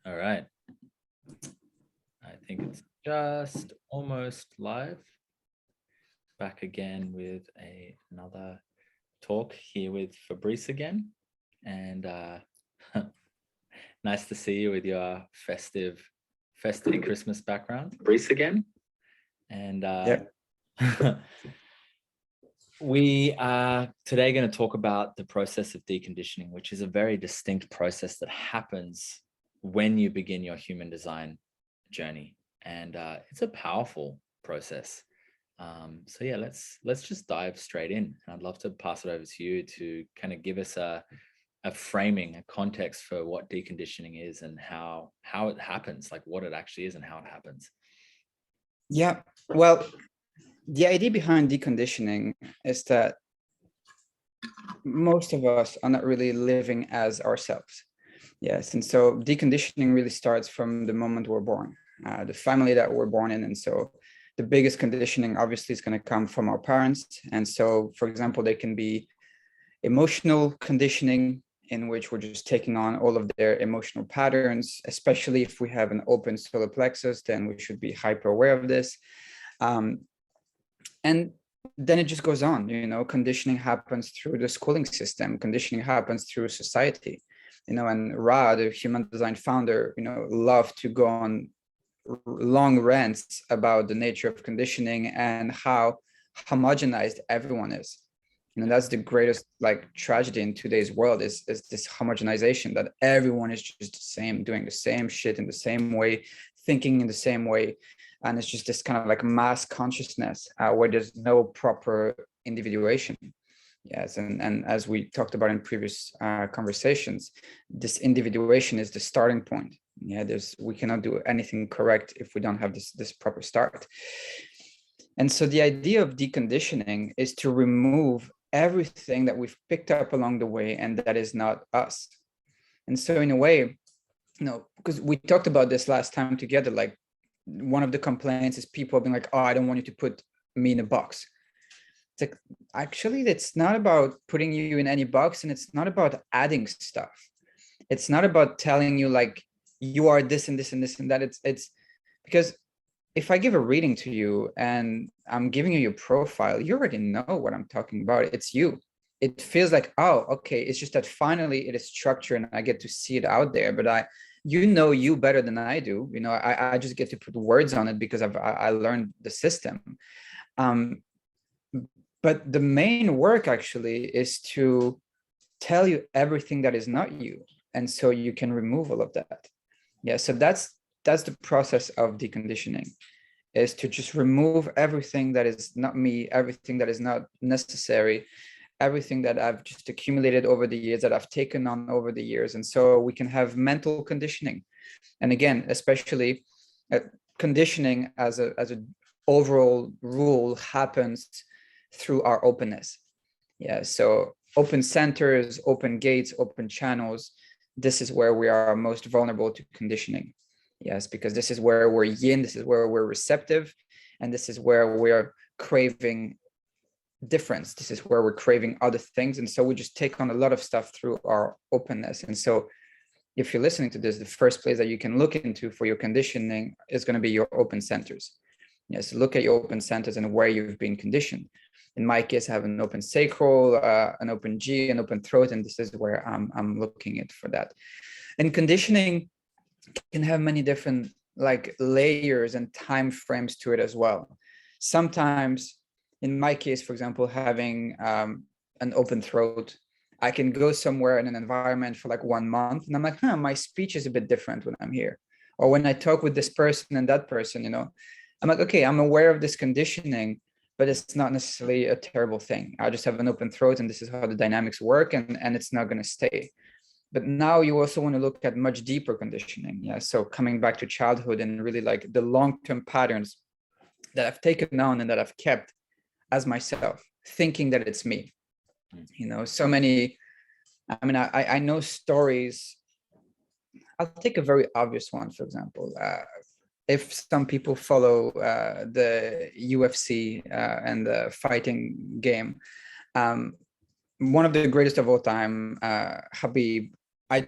All right. I think it's just almost live. Back again with another talk here with Fabrice again. And nice to see you with your festive Christmas background. Fabrice again. And we are today going to talk about the process of deconditioning, which is a very distinct process that happens when you begin your human design journey. And it's a powerful process. So yeah, let's just dive straight in. And I'd love to pass it over to you to kind of give us a framing, a context for what deconditioning is and how it happens, like what it actually is and how it happens. Yeah, well, the idea behind deconditioning is that most of us are not really living as ourselves. Yes, and so deconditioning really starts from the moment we're born, the family that we're born in. And so the biggest conditioning obviously is going to come from our parents. And so, for example, they can be emotional conditioning, in which we're just taking on all of their emotional patterns, especially if we have an open solar plexus, then we should be hyper aware of this. And then it just goes on, conditioning happens through the schooling system, conditioning happens through society, and Ra, the human design founder, loved to go on long rants about the nature of conditioning and how homogenized everyone is. That's the greatest tragedy in today's world is this homogenization, that everyone is just the same, doing the same shit in the same way, thinking in the same way. And it's just this kind of mass consciousness where there's no proper individuation. Yes, and as we talked about in previous conversations, this individuation is the starting point. Yeah, we cannot do anything correct if we don't have this proper start. And so the idea of deconditioning is to remove everything that we've picked up along the way and that is not us. And so in a way, because we talked about this last time together, one of the complaints is people being like, oh, I don't want you to put me in a box. It's like, actually, it's not about putting you in any box, and it's not about adding stuff. It's not about telling you you are this and this and this and that. It's because if I give a reading to you and I'm giving you your profile, you already know what I'm talking about. It's you. It feels like, oh, okay. It's just that finally it is structured and I get to see it out there. But you know you better than I do. I just get to put words on it because I learned the system. But the main work actually is to tell you everything that is not you. And so you can remove all of that. Yeah, so that's the process of deconditioning, is to just remove everything that is not me, everything that is not necessary, everything that I've just accumulated over the years, that I've taken on over the years. And so we can have mental conditioning. And again, especially conditioning as an overall rule happens through our openness. Yeah, so open centers, open gates, open channels, this is where we are most vulnerable to conditioning. Yes, because this is where we're yin, this is where we're receptive, and this is where we're craving difference. This is where we're craving other things. And so we just take on a lot of stuff through our openness. And so if you're listening to this, the first place that you can look into for your conditioning is going to be your open centers. Yes, look at your open centers and where you've been conditioned. In my case, I have an open sacral, an open G, an open throat, and this is where I'm looking at for that. And conditioning can have many different layers and time frames to it as well. Sometimes, in my case, for example, having an open throat, I can go somewhere in an environment for 1 month, and I'm like, my speech is a bit different when I'm here. Or when I talk with this person and that person, I'm like, okay, I'm aware of this conditioning, but it's not necessarily a terrible thing. I just have an open throat and this is how the dynamics work, and it's not going to stay. But now you also want to look at much deeper conditioning. Yeah. So coming back to childhood and really the long-term patterns that I've taken on and that I've kept as myself, thinking that it's me. So many, I know stories. I'll take a very obvious one, for example. If some people follow the UFC and the fighting game, one of the greatest of all time, Habib, I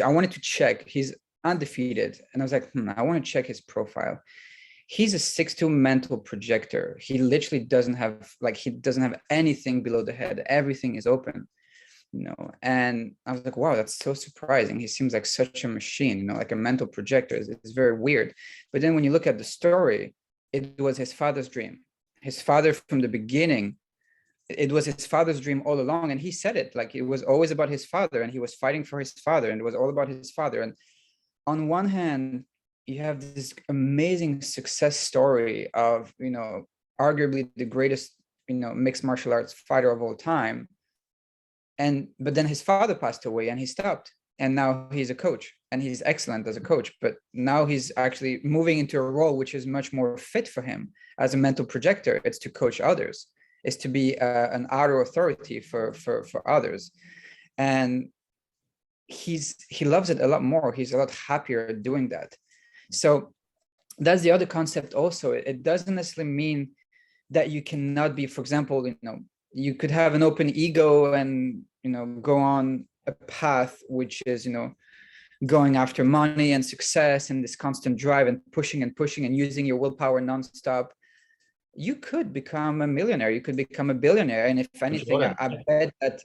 wanted to check. He's undefeated. And I was like, I want to check his profile. He's a 6'2" mental projector. He literally doesn't have anything below the head. Everything is open, and I was like, wow, that's so surprising. He seems like such a machine, like a mental projector. It's very weird. But then when you look at the story, it was his father's dream. His father from the beginning, it was his father's dream all along. And he said it, like it was always about his father, and he was fighting for his father, and it was all about his father. And on one hand, you have this amazing success story of, arguably the greatest, mixed martial arts fighter of all time. But then his father passed away and he stopped. And now he's a coach and he's excellent as a coach. But now he's actually moving into a role which is much more fit for him as a mental projector. It's to coach others, it's to be an outer authority for others. And he loves it a lot more. He's a lot happier doing that. So that's the other concept also. It doesn't necessarily mean that you cannot be, for example, you could have an open ego and, go on a path which is, going after money and success and this constant drive and pushing and using your willpower nonstop. You could become a millionaire. You could become a billionaire. And if anything, I bet that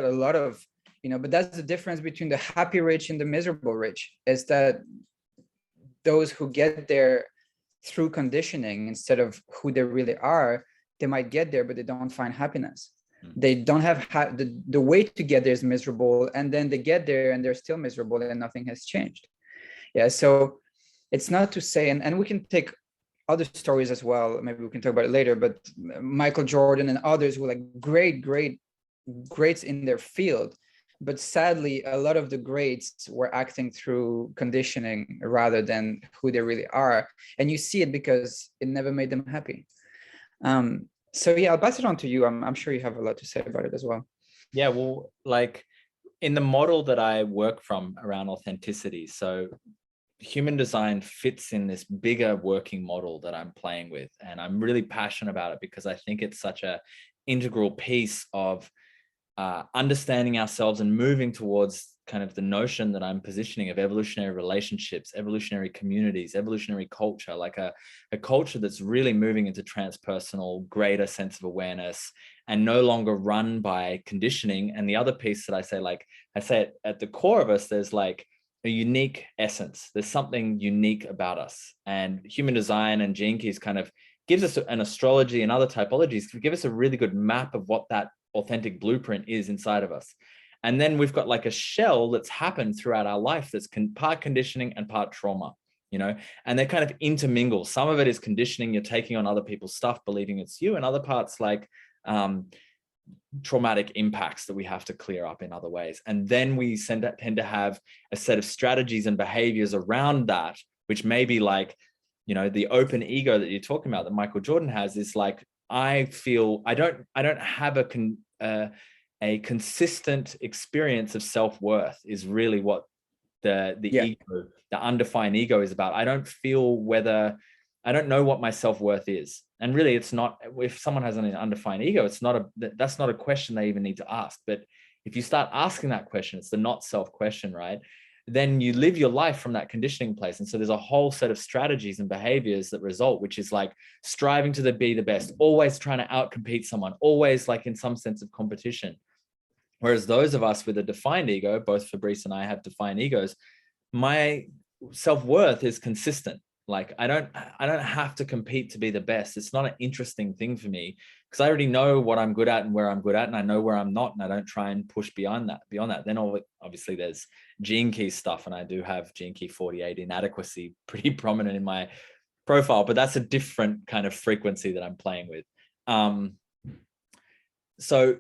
a lot of, but that's the difference between the happy rich and the miserable rich, is that those who get there through conditioning instead of who they really are, they might get there, but they don't find happiness. They don't have the way to get there is miserable, and then they get there and they're still miserable and nothing has changed. Yeah, so it's not to say, and we can take other stories as well, maybe we can talk about it later, but Michael Jordan and others were like greats in their field, but sadly a lot of the greats were acting through conditioning rather than who they really are, and you see it because it never made them happy. So yeah, I'll pass it on to you. I'm sure you have a lot to say about it as well. Yeah, well, like in the model that I work from around authenticity, so human design fits in this bigger working model that I'm playing with. And I'm really passionate about it because I think it's such an integral piece of understanding ourselves and moving towards kind of the notion that I'm positioning of evolutionary relationships, evolutionary communities, evolutionary culture, like a culture that's really moving into transpersonal, greater sense of awareness and no longer run by conditioning. And the other piece that I say at the core of us, there's like a unique essence. There's something unique about us, and human design and gene keys kind of gives us an astrology and other typologies to give us a really good map of what that authentic blueprint is inside of us. And then we've got like a shell that's happened throughout our life that's part conditioning and part trauma, and they kind of intermingle. Some of it is conditioning, you're taking on other people's stuff, believing it's you, and other parts like traumatic impacts that we have to clear up in other ways. And then we tend to have a set of strategies and behaviors around that, which may be like, the open ego that you're talking about that Michael Jordan has is like, I feel I don't have a consistent experience of self-worth is really what the ego, the undefined ego is about. I don't know what my self-worth is. And really it's not, if someone has an undefined ego, that's not a question they even need to ask. But if you start asking that question, it's the not self question, right? Then you live your life from that conditioning place. And so there's a whole set of strategies and behaviors that result, which is like striving to be the best, always trying to outcompete someone, always like in some sense of competition. Whereas those of us with a defined ego, both Fabrice and I have defined egos, my self-worth is consistent. Like I don't have to compete to be the best. It's not an interesting thing for me because I already know what I'm good at and where I'm good at, and I know where I'm not, and I don't try and push beyond that. Then obviously there's gene key stuff, and I do have gene key 48 inadequacy pretty prominent in my profile, but that's a different kind of frequency that I'm playing with. So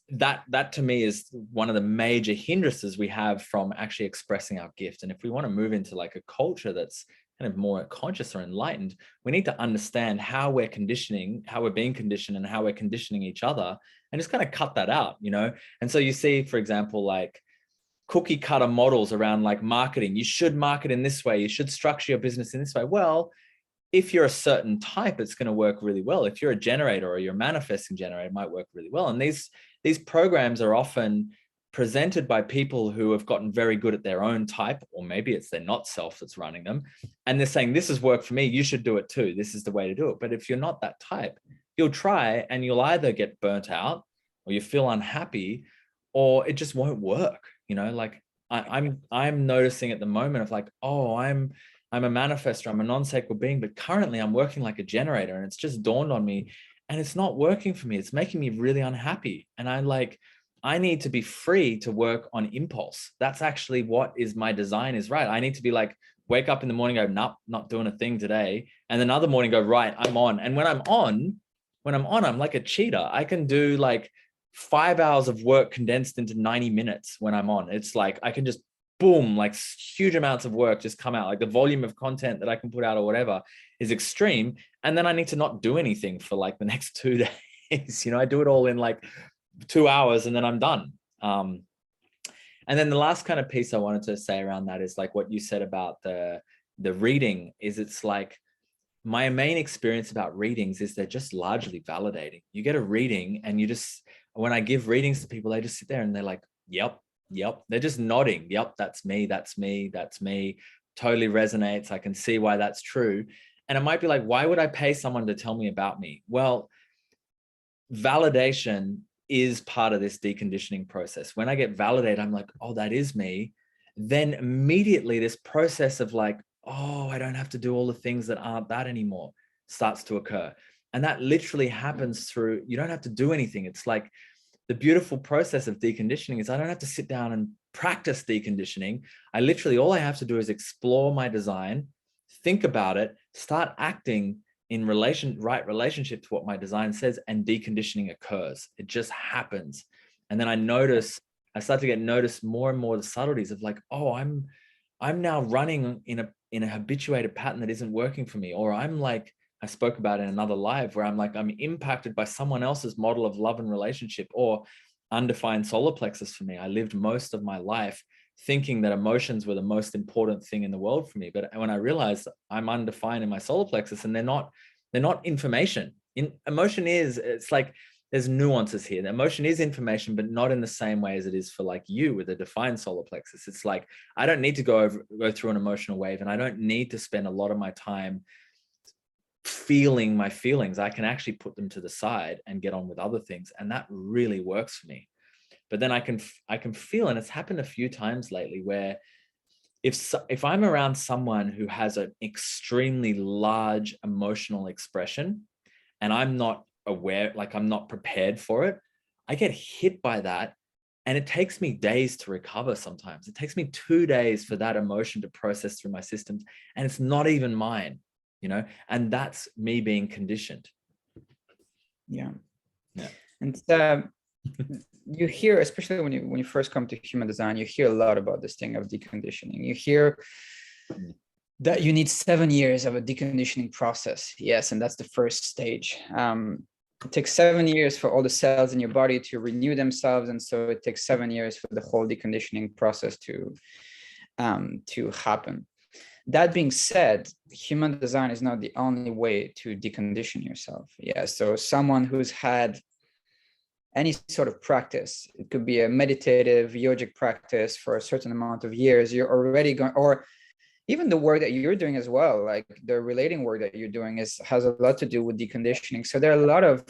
that to me is one of the major hindrances we have from actually expressing our gift. And if we want to move into like a culture that's kind of more conscious or enlightened, we need to understand how we're conditioning, how we're being conditioned, and how we're conditioning each other, and just kind of cut that out, And so you see, for example, like cookie cutter models around like marketing. You should market in this way. You should structure your business in this way. Well, if you're a certain type, it's going to work really well. If you're a generator or you're a manifesting generator, it might work really well. And these programs are often presented by people who have gotten very good at their own type, or maybe it's their not self that's running them. And they're saying, this has worked for me, you should do it too. This is the way to do it. But if you're not that type, you'll try and you'll either get burnt out, or you feel unhappy, or it just won't work. You know, like I'm noticing at the moment of like, oh, I'm a manifestor, I'm a non-sacral being, but currently I'm working like a generator, and it's just dawned on me, and it's not working for me. It's making me really unhappy. And I need to be free to work on impulse. That's actually what is my design is, right? I need to be like, wake up in the morning, go, nope, not doing a thing today. And another morning go, right, I'm on. And when I'm on, I'm like a cheetah. I can do like 5 hours of work condensed into 90 minutes when I'm on. It's like, I can just boom, like huge amounts of work just come out. Like the volume of content that I can put out or whatever is extreme. And then I need to not do anything for like the next 2 days. You know, I do it all in like 2 hours and then I'm done. And then the last kind of piece I wanted to say around that is like what you said about the reading is, it's like, my main experience about readings is they're just largely validating. You get a reading and you just, when I give readings to people, they just sit there and they're like, yep. They're just nodding. Yep, that's me. Totally resonates. I can see why that's true. And it might be like, why would I pay someone to tell me about me? Well, validation is part of this deconditioning process. When I get validated, I'm like, oh, that is me. Then immediately this process of like, oh, I don't have to do all the things that aren't that anymore starts to occur. And that literally happens through, you don't have to do anything. It's like the beautiful process of deconditioning is I don't have to sit down and practice deconditioning. I literally, all I have to do is explore my design, think about it, start acting in right relationship to what my design says, and deconditioning occurs. It just happens. And then I start to notice more and more the subtleties of like, oh, I'm now running in a habituated pattern that isn't working for me. Or I'm like, I spoke about in another live where I'm like, I'm impacted by someone else's model of love and relationship, or undefined solar plexus for me. I lived most of my life thinking that emotions were the most important thing in the world for me. But when I realized I'm undefined in my solar plexus, and they're not information. Emotion is, it's like, there's nuances here. The emotion is information, but not in the same way as it is for like you with a defined solar plexus. It's like, I don't need to go through an emotional wave, and I don't need to spend a lot of my time feeling my feelings. I can actually put them to the side and get on with other things. And that really works for me. But then I can feel, and it's happened a few times lately, where if I'm around someone who has an extremely large emotional expression and I'm not aware, like I'm not prepared for it, I get hit by that. And it takes me days to recover sometimes. It takes me 2 days for that emotion to process through my systems. And it's not even mine, you know, and that's me being conditioned. Yeah. Yeah. And you hear, especially when you first come to human design, you hear a lot about this thing of deconditioning. You hear that you need 7 years of a deconditioning process. Yes, and that's the first stage. It takes 7 years for all the cells in your body to renew themselves, and so it takes 7 years for the whole deconditioning process to happen. That being said, human design is not the only way to decondition yourself. Yeah, so someone who's had any sort of practice, it could be a meditative yogic practice for a certain amount of years, you're already going, or even the work that you're doing as well, like the relating work that you're doing has a lot to do with deconditioning. So there are a lot of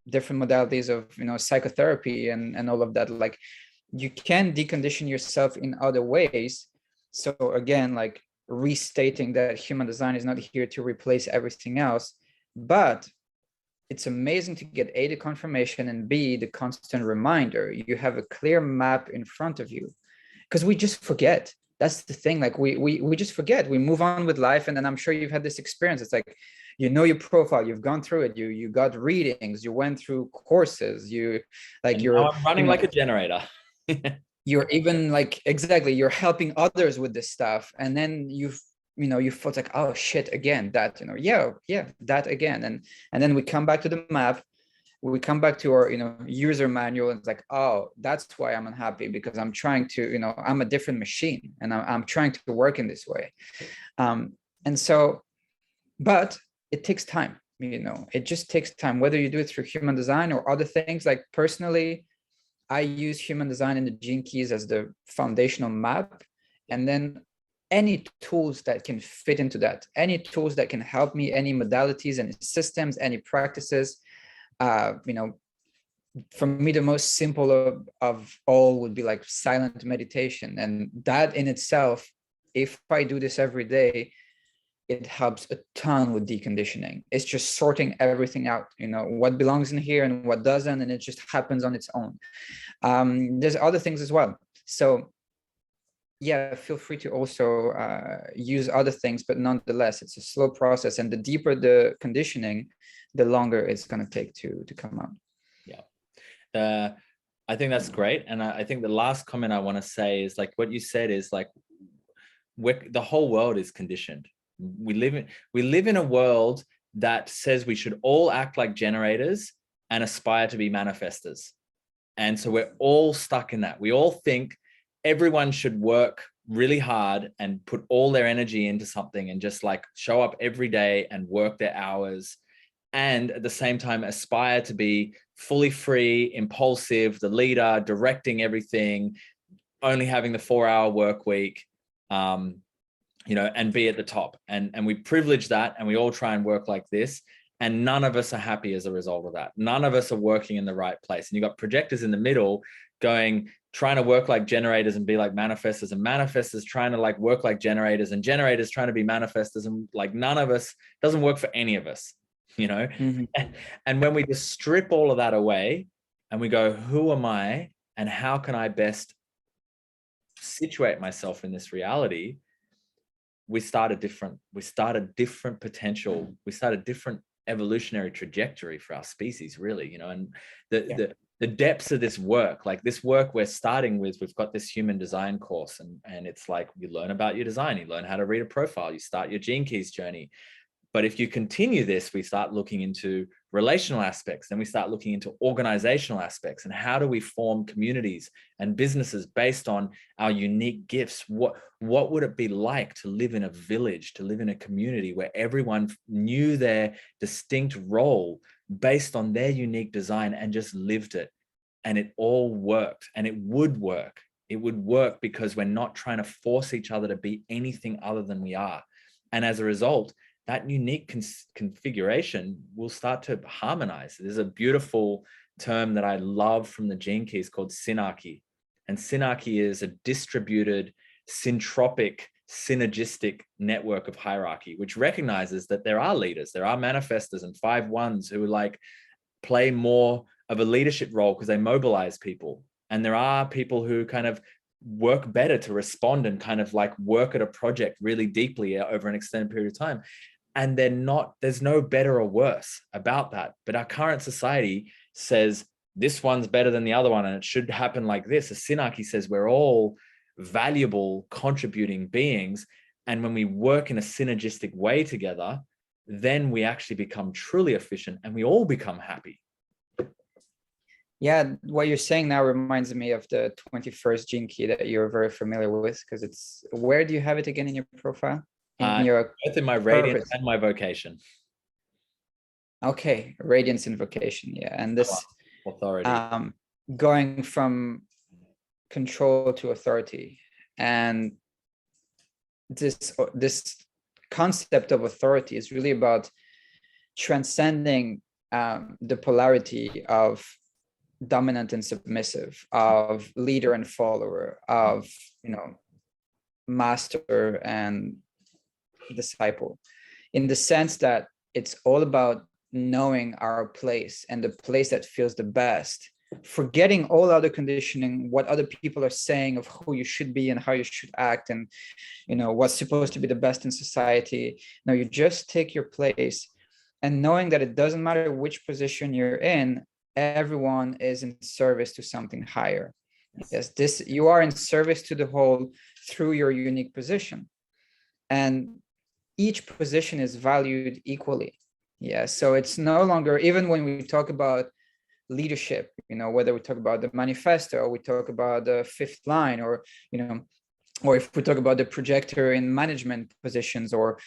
different modalities of, you know, psychotherapy and all of that. Like you can decondition yourself in other ways. So again, like restating that human design is not here to replace everything else, but it's amazing to get A, the confirmation, and B, the constant reminder. You have a clear map in front of you, because we just forget. That's the thing. Like we just forget. We move on with life, and then I'm sure you've had this experience. It's like, you know, your profile, you've gone through it. You got readings, you went through courses. You're I'm running like a generator. You're even like, exactly, you're helping others with this stuff, and then you felt like, oh shit, again, that, that again. And then we come back to the map, we come back to our, user manual, and it's like, oh, that's why I'm unhappy, because I'm trying to, I'm a different machine, and I'm trying to work in this way. And so, but it takes time, it just takes time, whether you do it through human design or other things. Like personally, I use human design and the gene keys as the foundational map, and then any tools that can fit into that, any tools that can help me, any modalities, any systems, any practices. You know, for me, the most simple of all would be like silent meditation. And that in itself, if I do this every day, it helps a ton with deconditioning. It's just sorting everything out, you know, what belongs in here and what doesn't, and it just happens on its own. There's other things as well. So yeah, feel free to also use other things, but nonetheless, it's a slow process. And the deeper the conditioning, the longer it's going to take to come out. Yeah. I think that's great. And I think the last comment I want to say is like what you said is like, the whole world is conditioned. We live in a world that says we should all act like generators and aspire to be manifestors. And so we're all stuck in that. We all think everyone should work really hard and put all their energy into something and just like show up every day and work their hours. And at the same time, aspire to be fully free, impulsive, the leader, directing everything, only having the 4-hour work week, you know, and be at the top. And we privilege that, and we all try and work like this. And none of us are happy as a result of that. None of us are working in the right place. And you've got projectors in the middle trying to work like generators and be like manifestors, and manifestors trying to like work like generators, and generators trying to be manifestors. And like none of us, doesn't work for any of us, you know? And when we just strip all of that away and we go, who am I and how can I best situate myself in this reality? We start a different potential. We start a different evolutionary trajectory for our species, really, you know. And the depths of this work, like this work we're starting with, we've got this human design course, and it's like you learn about your design, you learn how to read a profile, you start your gene keys journey. But if you continue this, we start looking into relational aspects, then we start looking into organizational aspects, and how do we form communities and businesses based on our unique gifts? What would it be like to live in a village, to live in a community where everyone knew their distinct role based on their unique design and just lived it, and it all worked? And it would work. It would work because we're not trying to force each other to be anything other than we are. And as a result, that unique configuration will start to harmonize. There's a beautiful term that I love from the gene keys called synarchy. And synarchy is a distributed, syntropic, synergistic network of hierarchy, which recognizes that there are leaders, there are manifestors and 5-1s who like play more of a leadership role because they mobilize people. And there are people who kind of work better to respond and kind of like work at a project really deeply over an extended period of time. And there's no better or worse about that. But our current society says this one's better than the other one, and it should happen like this. A synarchy says we're all valuable, contributing beings. And when we work in a synergistic way together, then we actually become truly efficient and we all become happy. Yeah, what you're saying now reminds me of the 21st gene key that you're very familiar with, because it's, where do you have it again in your profile? Both in my radiance and my vocation. Okay, radiance and vocation, yeah. And this authority, going from control to authority, and this concept of authority is really about transcending the polarity of dominant and submissive, of leader and follower, of, you know, master and disciple, in the sense that it's all about knowing our place and the place that feels the best, forgetting all other conditioning, what other people are saying of who you should be and how you should act, and, you know, what's supposed to be the best in society. No, you just take your place, and knowing that it doesn't matter which position you're in, everyone is in service to something higher. Yes, you are in service to the whole through your unique position, and each position is valued equally. Yeah, so it's no longer, even when we talk about leadership, you know, whether we talk about the manifesto, or we talk about the 5th line, or, you know, or if we talk about the projector in management positions, or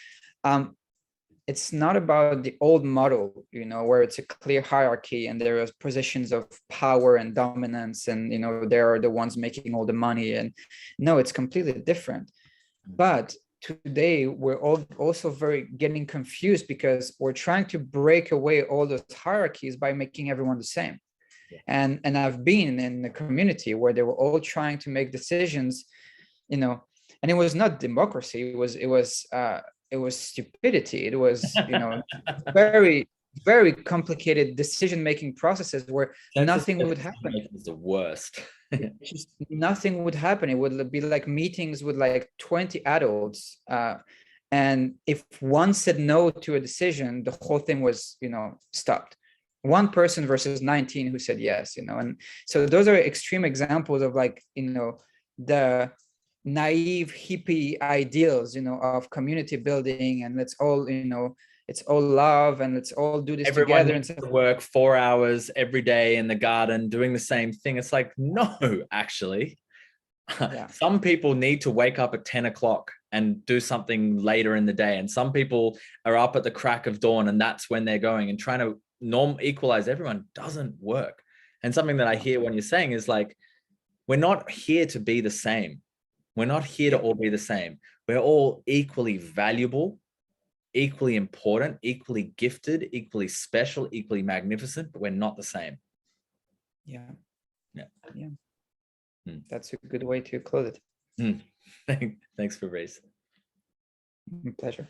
it's not about the old model, where it's a clear hierarchy and there are positions of power and dominance, and there are the ones making all the money. And no, it's completely different. But today we're all also very getting confused because we're trying to break away all those hierarchies by making everyone the same. And I've been in the community where they were all trying to make decisions, and it was not democracy. It was stupidity. It was, very, very complicated decision-making processes where nothing would happen. It's the worst. Just nothing would happen. It would be like meetings with like 20 adults. And if one said no to a decision, the whole thing was, stopped. One person versus 19 who said yes, and so those are extreme examples of like, the naive hippie ideals, of community building, and let's all, it's all love and let's all do this Everyone together. needs to work 4 hours every day in the garden doing the same thing. It's like, no, actually. Yeah. Some people need to wake up at 10 o'clock and do something later in the day. And some people are up at the crack of dawn and that's when they're going, and trying to equalize everyone doesn't work. And something that I hear when you're saying is like, we're not here to be the same. We're not here to all be the same. We're all equally valuable, equally important, equally gifted, equally special, equally magnificent, but we're not the same. Yeah. Yeah. That's a good way to close it. Thanks, Fabrice. Pleasure.